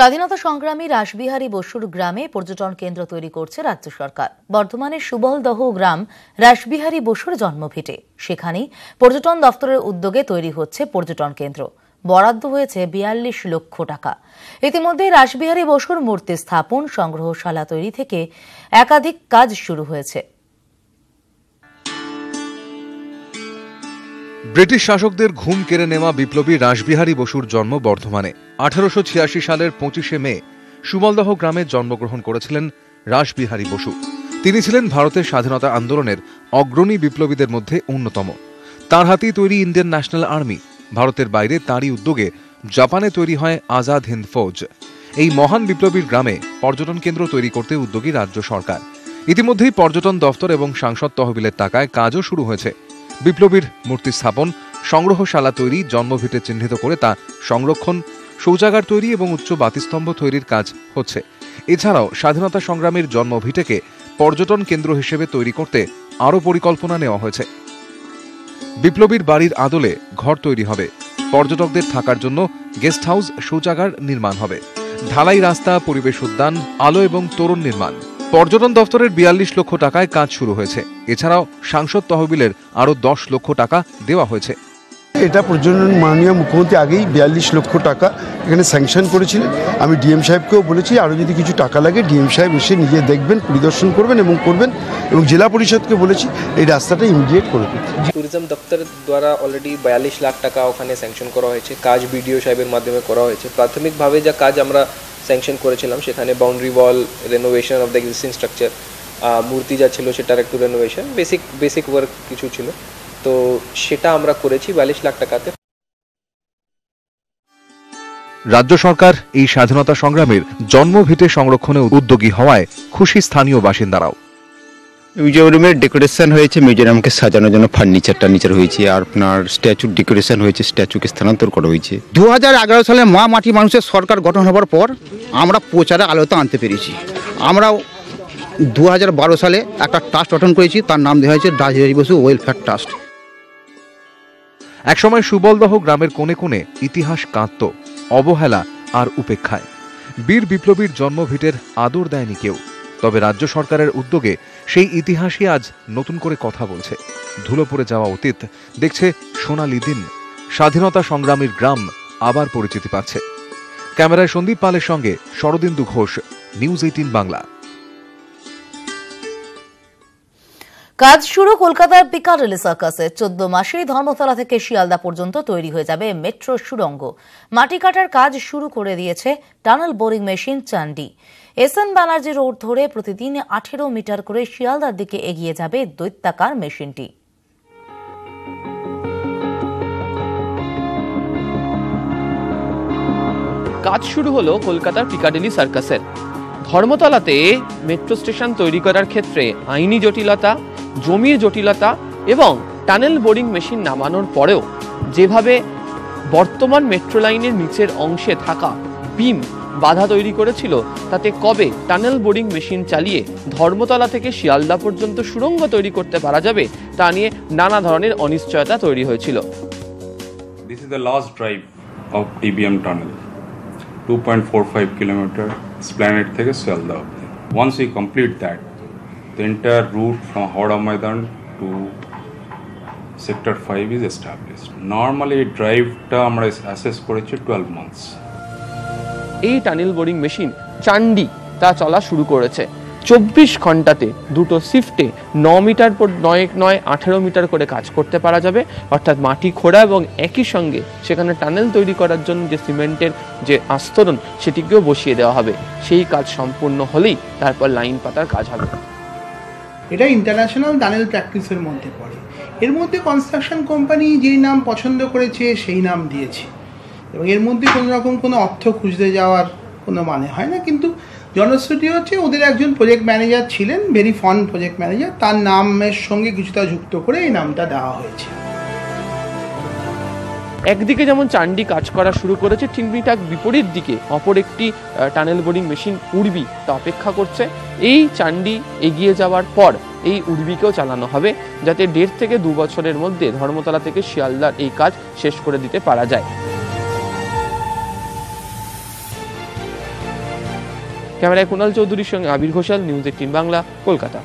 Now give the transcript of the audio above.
স্বাধীনতা সংগ্রামী রাসবিহারী বসুর গ্রামে পর্যটন কেন্দ্র তৈরি করছে রাজ্য সরকার। বর্ধমানের সুবলদহ গ্রাম রাসবিহারী বসুর জন্মভিটে, সেখানেই পর্যটন দফতরের উদ্যোগে তৈরি হচ্ছে পর্যটন কেন্দ্র। বরাদ্দ হয়েছে ৪২ লক্ষ টাকা। ইতিমধ্যে রাসবিহারী বসুর মূর্তি স্থাপন, সংগ্রহশালা তৈরি থেকে একাধিক কাজ শুরু হয়েছে। ব্রিটিশ শাসকদের ঘুম কেড়ে নেওয়া বিপ্লবী রাসবিহারী বসুর জন্ম বর্ধমানে। 1886 সালের 25শে মে সুবলদহ গ্রামে জন্মগ্রহণ করেছিলেন রাসবিহারী বসু। তিনি ছিলেন ভারতের স্বাধীনতা আন্দোলনের অগ্রণী বিপ্লবীদের মধ্যে অন্যতম। তাঁর হাতেই তৈরি ইন্ডিয়ান ন্যাশনাল আর্মি। ভারতের বাইরে তাঁরই উদ্যোগে জাপানে তৈরি হয় আজাদ হিন্দ ফৌজ। এই মহান বিপ্লবীর গ্রামে পর্যটন কেন্দ্র তৈরি করতে উদ্যোগী রাজ্য সরকার। ইতিমধ্যেই পর্যটন দফতর এবং সাংসদ তহবিলের টাকায় কাজও শুরু হয়েছে। বিপ্লবীর মূর্তি স্থাপন, সংগ্রহশালা তৈরি, জন্মভিটে চিহ্নিত করে তা সংরক্ষণ, শৌচাগার তৈরি এবং উচ্চ বাতিস্তম্ভ তৈরির কাজ হচ্ছে। এছাড়াও স্বাধীনতা সংগ্রামীর জন্মভিটেকে পর্যটন কেন্দ্র হিসেবে তৈরি করতে আরও পরিকল্পনা নেওয়া হয়েছে। বিপ্লবীর বাড়ির আদলে ঘর তৈরি হবে, পর্যটকদের থাকার জন্য গেস্ট হাউস, শৌচাগার নির্মাণ হবে, ঢালাই রাস্তা, পরিবেশ উদ্যান, আলো এবং তোরণ নির্মাণ। পর্যটন দফতরের ৪২ লক্ষ টাকায় কাজ শুরু হয়েছে। এছাড়াও সাংসদ তহবিলের আরও 10 লক্ষ টাকা দেওয়া হয়েছে। এটা পর্যটন মাননীয় মুখ্যমন্ত্রী আগেই ৪২ লক্ষ টাকা এখানে স্যাংশন করেছিলেন। আমি ডিএম সাহেবকেও বলেছি আরও যদি কিছু টাকা লাগে ডিএম সাহেব এসে নিজে দেখবেন, পরিদর্শন করবেন এবং জেলা পরিষদকে বলেছি এই রাস্তাটা ইমিডিয়েট করে দিতে। ট্যুরিজম দপ্তর দ্বারা অলরেডি ৪২ লাখ টাকা ওখানে স্যাংশন করা হয়েছে। কাজ বিডিও সাহেবের মাধ্যমে করা হয়েছে। প্রাথমিকভাবে যা কাজ আমরা স্যাংশন করেছিলাম সেখানে boundary wall, renovation of the existing structure, মূর্তি যা ছিল সেটার একটু রেনোভেশন, বেসিক ওয়ার্ক কিছু ছিল, তো সেটা আমরা করেছি ৪২ লাখ টাকাতে। রাজ্য সরকার এই স্বাধীনতা সংগ্রামের জন্মভিটে সংরক্ষণে উদ্যোগী হওয়ায় খুশি স্থানীয় বাসিন্দারাও। মিউজিয়ামের ডেকোরেশন হয়েছে, মিউজিয়ামকে সাজানোর জন্য ফার্নিচার হয়েছে, আর আপনার স্ট্যাচুর ডেকোরেশন হয়েছে, স্ট্যাচুকে স্থানান্তর করা হয়েছে। 2011 সালে মা মাটি মানুষের সরকার গঠন হওয়ার পর আমরা প্রচারে আলোতে আনতে পেরেছি। আমরা 2012 সালে একটা ট্রাস্ট গঠন করেছি, তার নাম দেওয়া হয়েছে রাসবিহারী বসু ওয়েলফেয়ার ট্রাস্ট। একসময় সুবলদহ গ্রামের কোণে কোণে ইতিহাস কাঁদত অবহেলা আর উপেক্ষায়। বীর বিপ্লবীর জন্মভিটের আদর দেয়নি কেউ। তবে রাজ্য সরকারের উদ্যোগে সেই ইতিহাসই আজ নতুন করে কথা বলছে। ধুলো পড়ে যাওয়া অতীত দেখছে সোনালী দিন। স্বাধীনতা সংগ্রামীর গ্রাম আবার পরিচিতি পাচ্ছে। ক্যামেরায় সন্দীপ পালের সঙ্গে শরদিন্দু ঘোষ, নিউজ 18 বাংলা। কাজ শুরু কলকাতার পিকাডেলি সার্কাসে। 14 মাসেই ধর্মতলা থেকে শিয়ালদা পর্যন্ত তৈরি হয়ে যাবে মেট্রো সুড়ঙ্গ। মাটি কাটার কাজ শুরু করে দিয়েছে টানেল বোরিং মেশিন চান্ডি। এসএন ব্যানার্জি রোড ধরে প্রতিদিন 18 মিটার করে শিয়ালদার দিকে এগিয়ে যাবে দৈত্যাকার মেশিনটি। কাজ শুরু হলো কলকাতার পিকাডেলি সার্কাসের। ধর্মতলাতে মেট্রো স্টেশন তৈরি করার ক্ষেত্রে আইনি জটিলতা, জমির জটিলতা এবং টানেল বোরিং মেশিন নামানোর পরেও যেভাবে বর্তমান মেট্রো লাইনের নিচের অংশে থাকা বিম বাধা তৈরি করেছিল, তাতে কবে টানেল বোরিং মেশিন চালিয়ে ধর্মতলা থেকে শিয়ালদা পর্যন্ত সুড়ঙ্গ তৈরি করতে পারা যাবে তা নিয়ে নানা ধরনের অনিশ্চয়তা তৈরি হয়েছিল। This is the last drive of DBM tunnel, 2.45 kilometer Esplanade থেকে শিয়ালদা অবধি। Once we complete that, the entire route from Howrah Maidan to Sector 5 is established. Normally ড্রাইভটা আমরা অ্যাসেস করেছি 12 months। এই টানেল বোরিং মেশিন চান্ডি তা চলা শুরু করেছে। 24 ঘন্টাতে দুটো শিফটে 9 মিটার পর 18 মিটার করে কাজ করতে পারা যাবে। অর্থাৎ মাটি খোঁড়া এবং একই সঙ্গে সেখানে টানেল তৈরি করার জন্য যে সিমেন্টের যে আস্তরণ সেটিকেও বসিয়ে দেওয়া হবে। সেই কাজ সম্পূর্ণ হলেই তারপর লাইন পাতার কাজ হবে। এটা ইন্টারন্যাশনাল টানেল প্র্যাকটিসের মধ্যে পড়ে। এর মধ্যে কনস্ট্রাকশন কোম্পানি যেই নাম পছন্দ করেছে সেই নাম দিয়েছে এবং এর মধ্যে কোনো রকম কোনো অর্থ খুঁজতে যাওয়ার কোনো মানে হয় না। কিন্তু জনশ্রুতি হচ্ছে ওদের একজন প্রজেক্ট ম্যানেজার ছিলেন, ভেরি ফন প্রজেক্ট ম্যানেজার, তার নামের সঙ্গে কিছুটা যুক্ত করে এই নামটা দেওয়া হয়েছে। একদিকে যেমন চান্ডি কাজ করা শুরু করেছে, ঠিক বিপরীত দিকে অপর একটি টানেল বোরিং মেশিন উড়বি তা অপেক্ষা করছে। এই চান্ডি এগিয়ে যাওয়ার পর এই উড়বিকেও চালানো হবে, যাতে 1.5 থেকে 2 বছরের মধ্যে ধর্মতলা থেকে শিয়ালদার এই কাজ শেষ করে দিতে পারা যায়। ক্যামেরায় কুণাল চৌধুরীর সঙ্গে আবির ঘোষাল, নিউজ 18 বাংলা, কলকাতা।